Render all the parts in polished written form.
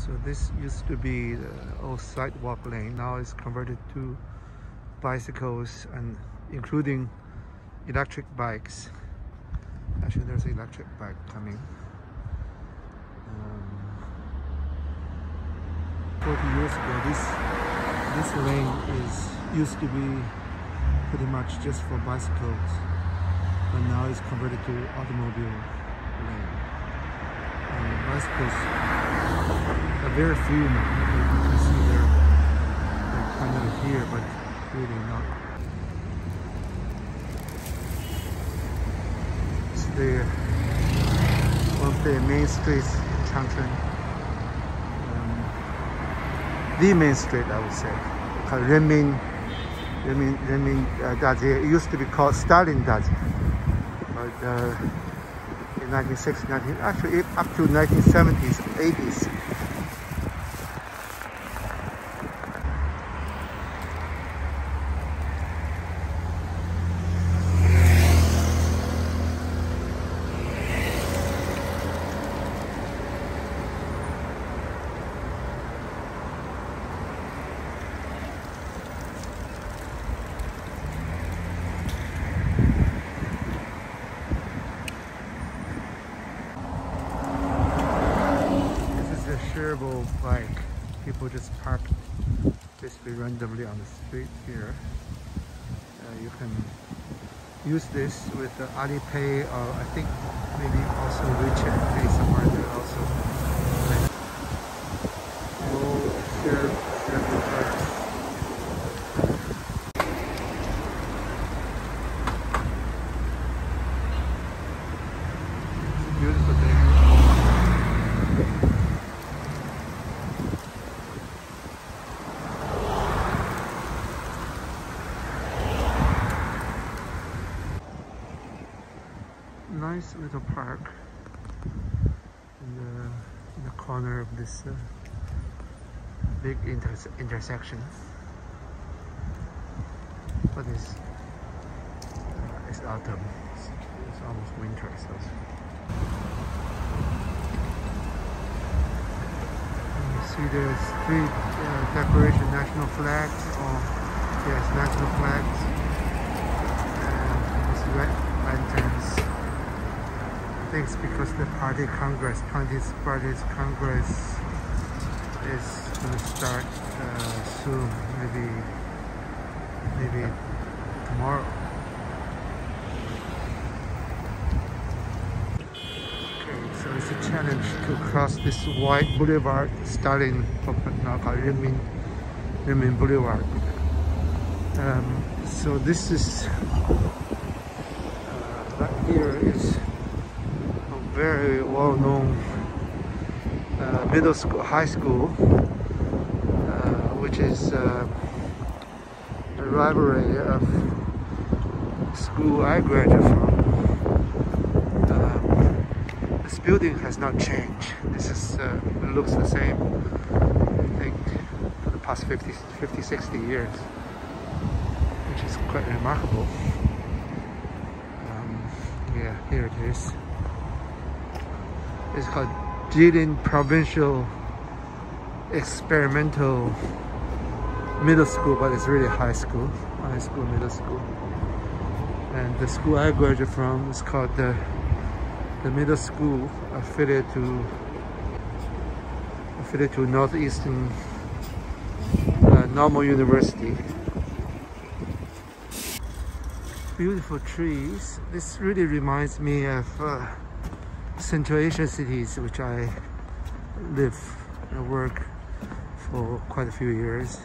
So this used to be the old sidewalk lane. Now it's converted to bicycles and including electric bikes. Actually, there's an electric bike coming. 40 years ago, this lane used to be pretty much just for bicycles, but now it's converted to automobile lane. And bicycles are very few now. You can see they're kind of here, but really not. It's one of the main streets in Changchun. The main street, I would say, called Renmin Daji. It used to be called Stalin Daji, but in 1960s, actually up to 1970s, 80s. Shareable bike. People just park basically randomly on the street here. You can use this with the Alipay, or I think maybe also WeChat Pay somewhere there also. Shareable bikes. It's a beautiful day. Nice little park in the corner of this big intersection, but it's autumn. It's almost winter, so you see the street decoration, national flags, or yes, national flags, and these red lanterns. I think it's because the 20th Party's Congress is going to start soon, maybe tomorrow. Okay, so it's a challenge to cross this wide boulevard starting from now called Renmin Boulevard. So this is right here is very well-known middle school, high school, which is the rivalry of school I graduated from. This building has not changed. This is it looks the same, I think, for the past 50-60 years, which is quite remarkable. Yeah, here it is. It's called Jilin Provincial Experimental Middle School, but it's really high school, middle school. And the school I graduated from is called the middle school affiliated to Northeastern Normal University. Beautiful trees. This really reminds me of Central Asian cities, which I live and work for quite a few years.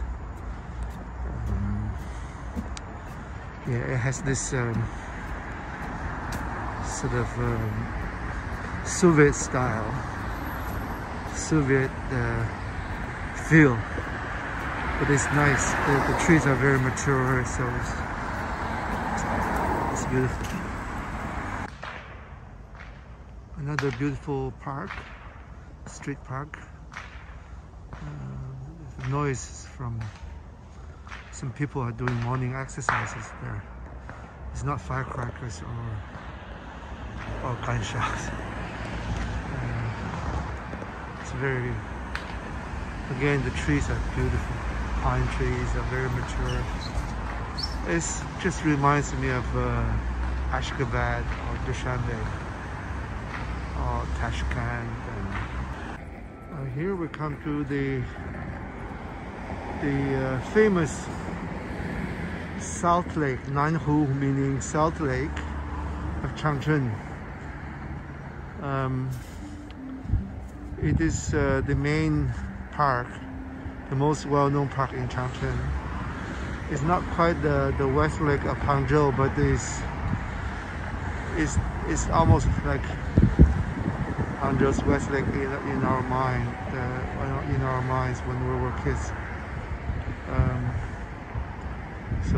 Yeah, it has this sort of Soviet style, Soviet feel, but it's nice. The trees are very mature, so it's beautiful. Another beautiful park, street park. The noise from some people are doing morning exercises there. It's not firecrackers or gunshots. It's very Again, the trees are beautiful. Pine trees are very mature. It just reminds me of Ashgabat or Dushanbe or Tashkent. And here we come to the famous Salt Lake, Nanhu meaning Salt Lake of Changchun. It is the main park, the most well-known park in Changchun. It's not quite the West Lake of Hangzhou, but it's almost like Hangzhou's West Lake in our mind, in our minds when we were kids. So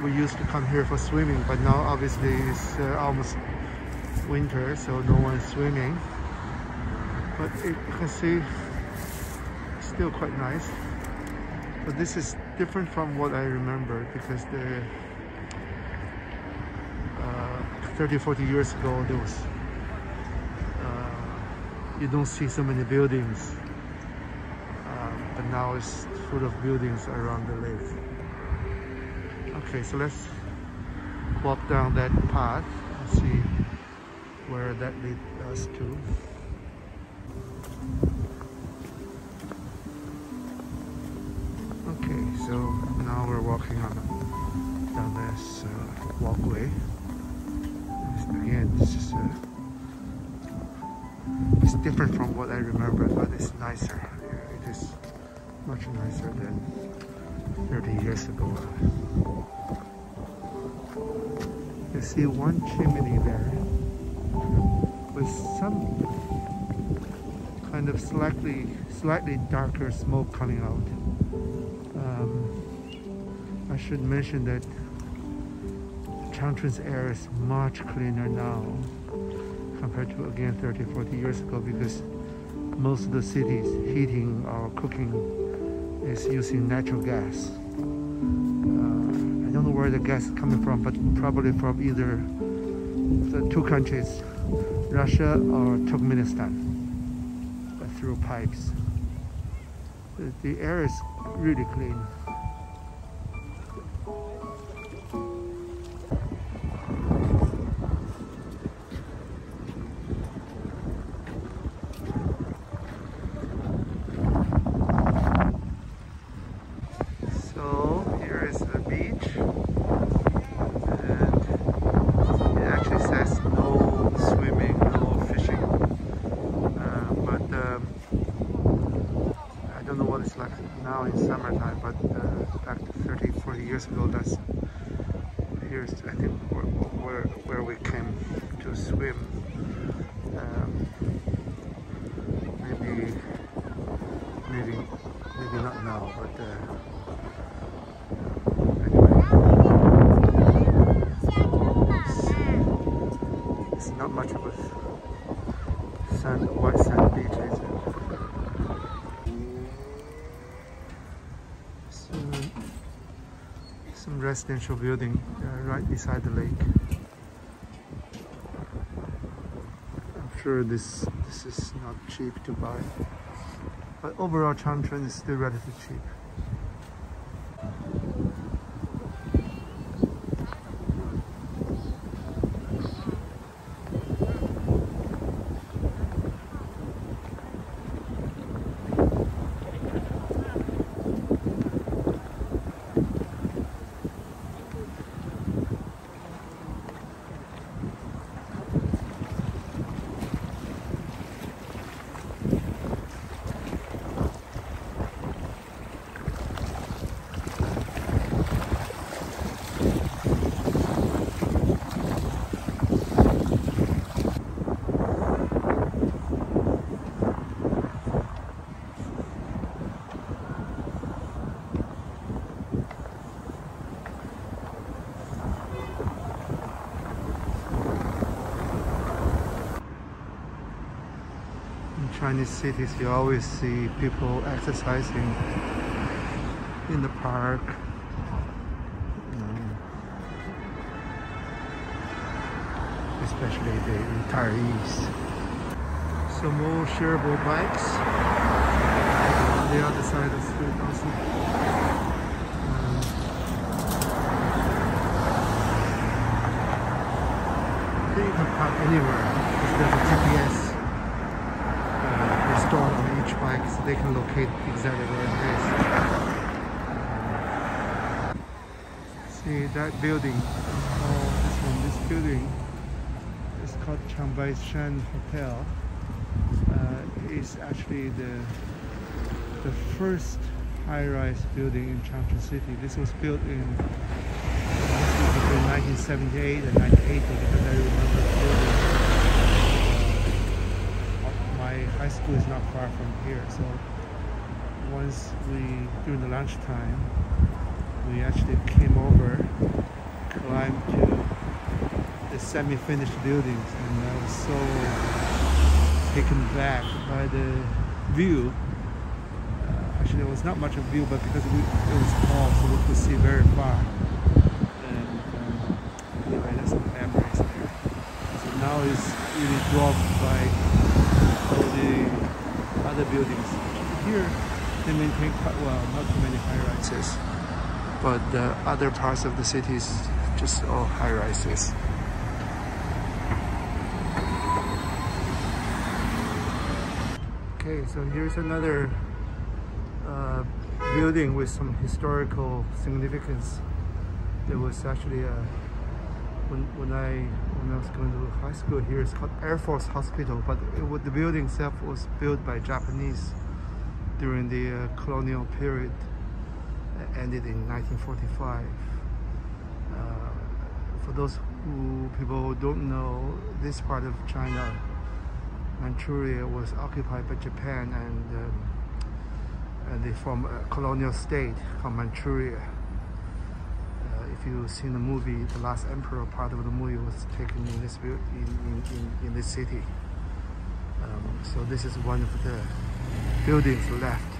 we used to come here for swimming, but now obviously it's almost winter, so no one's swimming. But you can see it's still quite nice. But this is different from what I remember, because the 30-40 years ago there was you don't see so many buildings, but now it's full of buildings around the lake. Okay, so let's walk down that path and see where that leads us to. Okay, so now we're walking down this walkway. Again, it's different from what I remember, but it's nicer. It is much nicer than 30 years ago. You see one chimney there with some kind of slightly darker smoke coming out. I should mention that Changchun's air is much cleaner now compared to, again, 30-40 years ago, because most of the city's heating or cooking is using natural gas. I don't know where the gas is coming from, but probably from either the two countries, Russia or Turkmenistan, but through pipes. The air is really clean. Now in summertime, but back 30-40 years ago, here's I think where we came to swim. Maybe not now, but anyway, it's not much of a white sand beach, is it? Some residential building right beside the lake. I'm sure this is not cheap to buy, but overall Changchun is still relatively cheap. Chinese cities, you always see people exercising in the park. Especially the retirees. Some more shareable bikes. the other side of the street also. You can park anywhere because there's a GPS installed on each bike, so they can locate exactly where it is. See that building? Oh, this building is called Changchun Hotel. It's actually the first high-rise building in Changchun City. This was built in between 1978 and 1980, because I remember the building. My high school is not far from here, so once during the lunchtime, we actually came over, climbed to the semi-finished buildings, and I was so taken back by the view. Actually, there was not much of a view, but because it was small, so we could see very far. And anyway, there's some memories there. So now it's really dwarfed by all the other buildings. Here, they maintain quite well, not too many high-rises. But the other parts of the city is just all high-rises. Okay, so here's another building with some historical significance. There was actually when I was going to high school here, it's called Air Force Hospital, but the building itself was built by Japanese during the colonial period. Ended in 1945. For those people who don't know, this part of China, Manchuria, was occupied by Japan, and they formed a colonial state called Manchuria. If you've seen the movie, The Last Emperor, part of the movie was taken in this in this city. So this is one of the buildings left.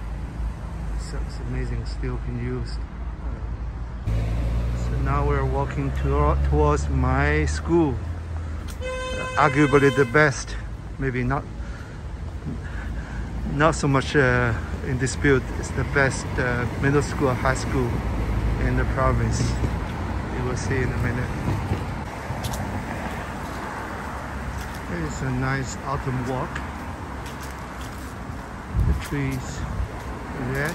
So it's amazing, still being used. So now we're walking towards my school. Arguably the best, maybe not so much in dispute. It's the best middle school, high school in the province. You will see in a minute. It's a nice autumn walk. The trees are red.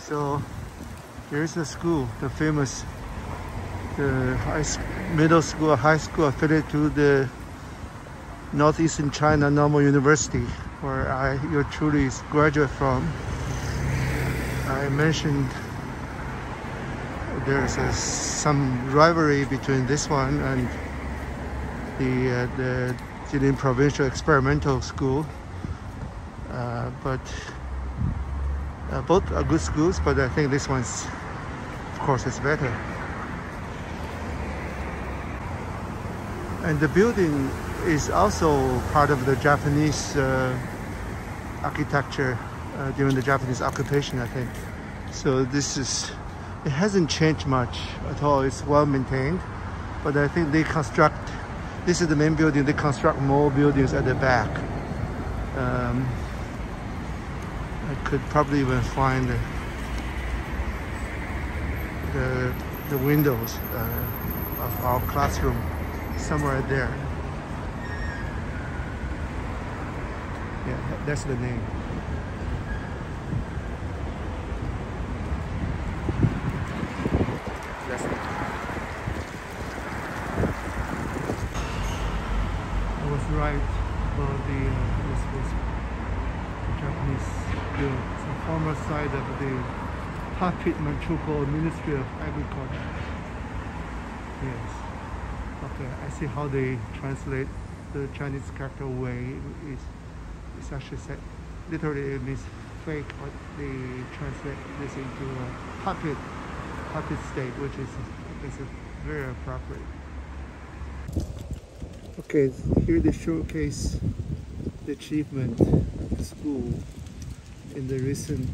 So here's the school, the famous middle school, high school affiliated to the Northeastern China Normal University, where your truly is graduate from. I mentioned there's some rivalry between this one and the Jilin Provincial Experimental School, but both are good schools, but I think this one's, of course, is better. And the building is also part of the Japanese architecture during the Japanese occupation, I think. So it hasn't changed much at all. It's well maintained, but I think this is the main building, they construct more buildings at the back. I could probably even find the windows of our classroom somewhere there. Yeah, that's the name. That's it. I was right about this was Japanese building. It's a former site of the Puppet Manchukuo Ministry of Agriculture. Yes. Okay, I see how they translate the Chinese character Wei. It's actually said, literally it means fake, but they translate this into a puppet state, which is very appropriate. Okay, here they showcase the achievement of the school in the recent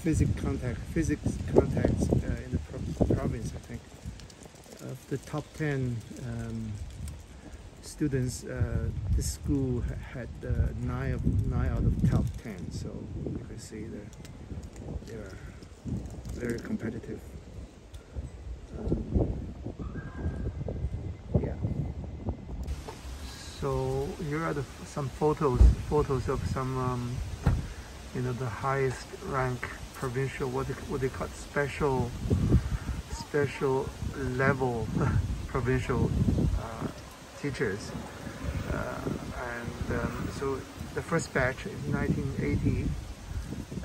physics contacts in the province, I think. Of the top 10 students, this school had 9 out of top 10. So you can see they are very competitive. Yeah. So here are some photos of some the highest rank provincial, what they call special level provincial teachers, so the first batch is 1980,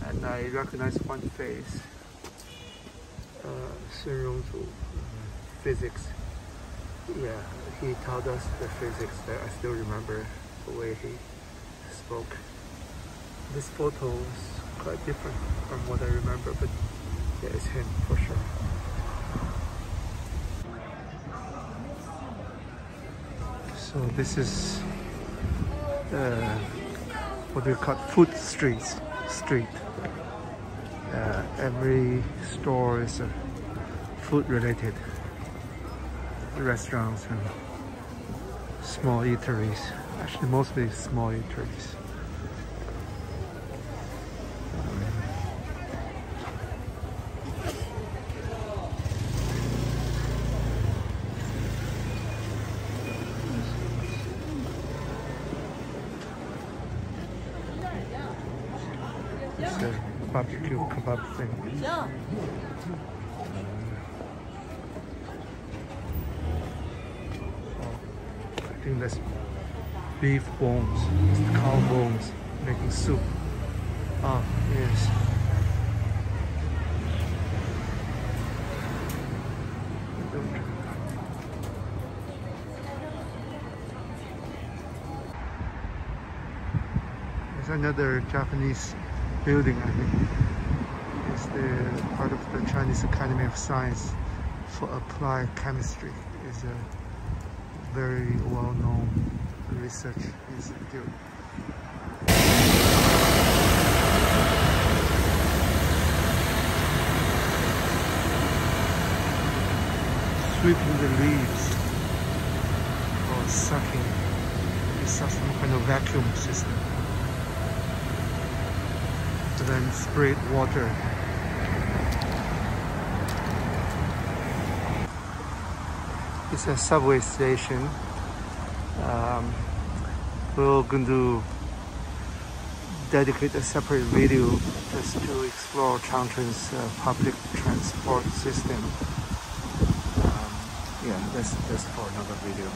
and I recognize one face, Sun Rongzu, physics. Yeah, he taught us the physics that I still remember the way he spoke. This photo is quite different from what I remember, but yeah, it's him for sure. So this is what we call food street. Every store is food related, restaurants and small eateries. Actually, mostly small eateries. It's a barbecue kebab thing. I think that's beef bones, it's cow bones, making soup. Oh, yes. There's another Japanese building, I think. It's the part of the Chinese Academy of Science for Applied Chemistry. It's a very well-known research institute. Sweeping the leaves or sucking. It's some kind of vacuum system. To then spray water. It's a subway station. We're going to dedicate a separate video just to explore Changchun's public transport system. Yeah, that's for another video.